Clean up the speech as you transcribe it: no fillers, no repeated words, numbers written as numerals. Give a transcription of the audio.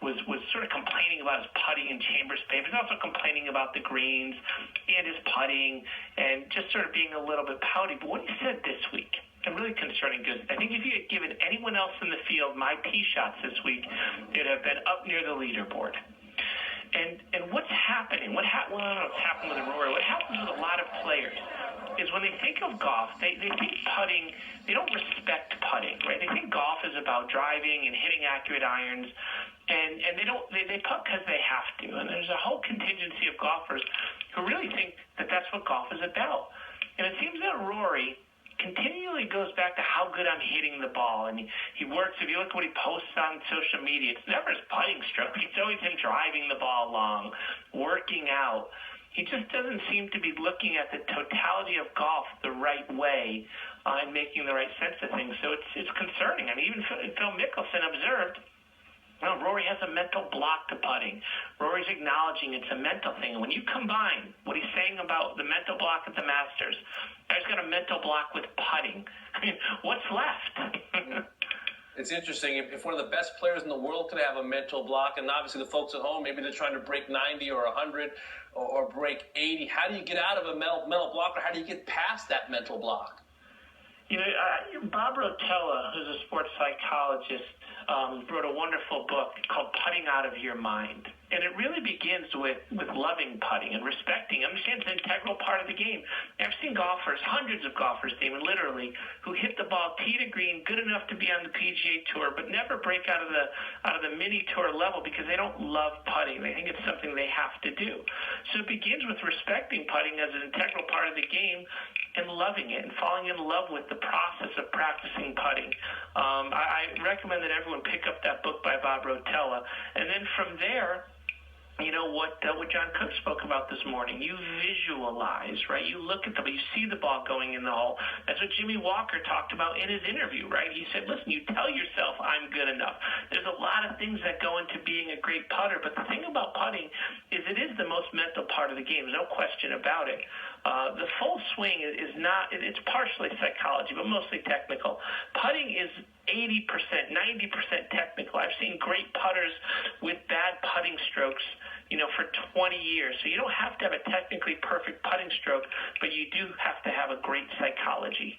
was sort of complaining about his putting in Chambers' favor. He's also complaining about the greens and his putting and just sort of being a little bit pouty. But what he said this week, and really concerning, because I think if you had given anyone else in the field my tee shots this week, it would have been up near the leaderboard. And what's happening? Well, I don't know what's happened with Rory. What happens with a lot of players is when they think of golf, they think putting. They don't respect putting, right? They think golf is about driving and hitting accurate irons, and they putt because they have to. And there's a whole contingency of golfers who really think that that's what golf is about. And it seems that Rory continually goes back to how good I'm hitting the ball. And he works, if you look at what he posts on social media, it's never his putting stroke. It's always him driving the ball long, working out. He just doesn't seem to be looking at the totality of golf the right way and making the right sense of things. So it's concerning. I mean, even Phil Mickelson observed, well, Rory has a mental block to putting. Rory's acknowledging it's a mental thing. And when you combine what he's saying about the mental block at the Masters, he's got a mental block with putting. I mean, what's left? It's interesting. If one of the best players in the world could have a mental block, and obviously the folks at home, maybe they're trying to break 90 or 100 or break 80, how do you get out of a mental block, or how do you get past that mental block? You know, Bob Rotella, who's a sports psychologist, wrote a wonderful book called Putting Out of Your Mind. And it really begins with loving putting and respecting. Understand it's an integral part of the game. I've seen golfers, hundreds of golfers, Damon, literally, who hit the ball tee to green, good enough to be on the PGA Tour, but never break out of the mini tour level because they don't love putting. They think it's something they have to do. So it begins with respecting putting as an integral part of the game and loving it and falling in love with the process of practicing putting. I recommend that everyone pick up that book by Bob Rotella. And then from there, you know, what John Cook spoke about this morning. You visualize, right? You look at you see the ball going in the hole. That's what Jimmy Walker talked about in his interview, right? He said, listen, you tell yourself I'm good enough. There's a lot of things that go into being a great putter, but the thing about putting is it is the most mental part of the game. There's no question about it. The full swing is not, it's partially psychology, but mostly technical. Putting is 80%, 90% technical. I've seen great putters with bad putting strokes, you know, for 20 years. So you don't have to have a technically perfect putting stroke, but you do have to have a great psychology.